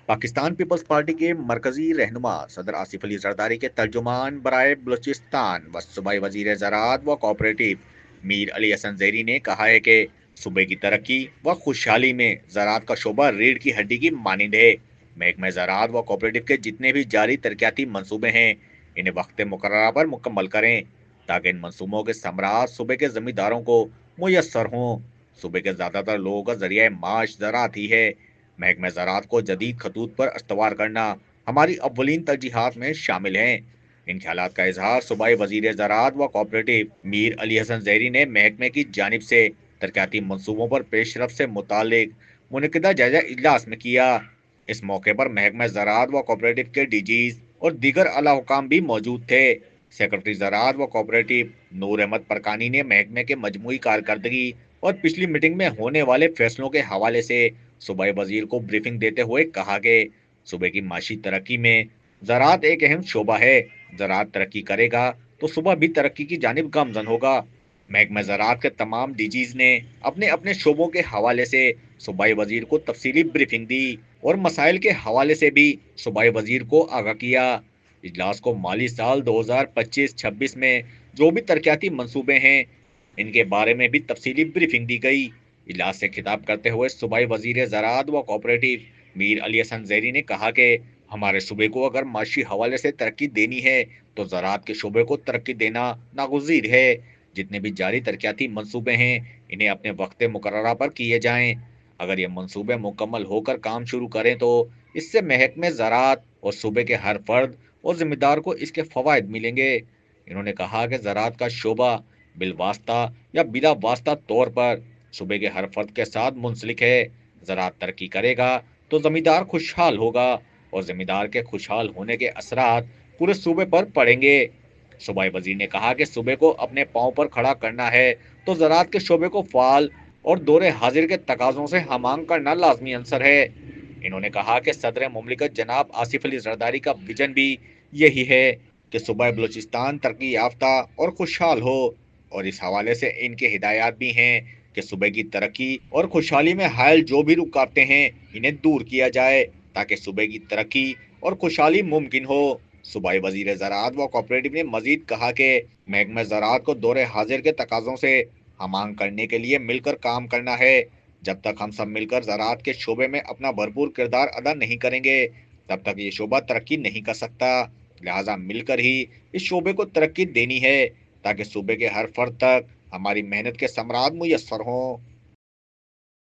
Pakistan peoples party के मरकजी रहनुमा सदर आसिफ अली जरदारी के तर्जुमान बराए बलूचिस्तान व सूबाई वजीर ज़राअत व कोऑपरेटिव मीर अली हसन जैरी ने कहा है कि सूबे की तरक्की व खुशहाली में ज़राअत का शोबा रीढ़ की हड्डी की मानिंद है। महकमे ज़राअत व कोऑपरेटिव के जितने भी जारी तरक्याती मंसूबे हैं, इन्हें वक्त मुकर्ररा पर मुकम्मल करें ताकि इन मंसूबों के समरात सूबे के जमींदारों को मुयस्सर हों। सूबे के ज़्यादातर लोगों का जरिया माश ज़राअत ही है। महकमे ज़राअत को जदीद खतूत पर अस्तवार करना हमारी अव्वलीन तरजीहात में शामिल हैं। इन ख्यालात का इजहार सूबाई वजीर ज़राअत व कोऑपरेटिव मीर अली हसन जैरी ने महकमे की जानिब से तरक्याती मंसूबों पर पेशरफ से मुतालिक मुनक़िदा जायजा इजलास में किया। इस मौके पर महकमा ज़राअत व कोऑपरेटिव के डीजीज और दीगर आला हुकाम भी मौजूद थे। सेक्रेटरी ज़राअत व कोऑपरेटिव नूर अहमद परकानी ने महकमे के मजमूई कारकर्दगी और पिछली मीटिंग में होने वाले फैसलों के हवाले से सूबाई वजीर को ब्रीफिंग देते हुए कहा कि सूबे की माशी तरक्की में ज़राअत एक अहम शोबा है। ज़राअत तरक्की करेगा तो सूबा भी तरक्की की जानिब गामजन होगा। महकमा ज़राअत के तमाम डीजीज ने अपने अपने शोबों के हवाले से सूबाई वजीर को तफसीली ब्रीफिंग दी और मसाइल के हवाले से भी सूबाई वजीर को आगाह किया। इजलास को माली साल 2025-26 में जो भी तरक्याती मंसूबे हैं, इनके बारे में भी तफसीली ब्रीफिंग दी गई। इजलास से खिताब करते हुए सूबाई वजीर ज़राअत व कोऑपरेटिव मीर अली हसन जैरी ने कहा कि हमारे सूबे को अगर माशी हवाले से तरक्की देनी है तो ज़राअत के शोबे को तरक्की देना नागुज़ीर है। जितने भी जारी तरक्याती मंसूबे हैं, इन्हें अपने वक्त मुकर्ररा पर किए जाएं। अगर ये मंसूबे मुकम्मल होकर काम शुरू करें तो इससे महकमे ज़राअत और सूबे के हर फर्द और जिम्मेदार को इसके फ़वाइद मिलेंगे। इन्होंने कहा कि ज़राअत का शोबा बिलवास्ता या बिला वास्ता तौर पर सूबे के हर फर्द के साथ मुंसलिक है। ज़राअत तरक्की करेगा तो ज़मींदार खुशहाल होगा और ज़मींदार के खुशहाल होने के असरात पूरे सूबे पर पड़ेंगे। सूबाई वजीर ने कहा कि सूबे को अपने पांव पर खड़ा करना है तो ज़राअत के शोबे को फाल और दौरे हाजिर के तकाजों से हमांग करना लाजमी अंसर है। इन्होंने कहा कि सदर मुमलिकत जनाब आसिफ अली जरदारी का विजन भी यही है कि सूबा बलूचिस्तान तरक्की याफ्ता और खुशहाल हो, और इस हवाले से इनके हिदायत भी हैं कि सूबे की तरक्की और खुशहाली में हायल जो भी रुकावटें हैं, इन्हें दूर किया जाए ताकि सूबे की तरक्की और खुशहाली मुमकिन हो। सूबाई वजीर ज़राअत व कोऑपरेटिव ने मजीद कहा कि महकमा ज़राअत को दौरे हाजिर के तकाजों से हमांग करने के लिए मिलकर काम करना है। जब तक हम सब मिलकर ज़राअत के शोबे में अपना भरपूर किरदार अदा नहीं करेंगे, तब तक ये शोबा तरक्की नहीं कर सकता। लिहाजा मिलकर ही इस शोबे को तरक्की देनी है ताकि सूबे के हर फर्द तक हमारी मेहनत के समराद मुयस्सर हों।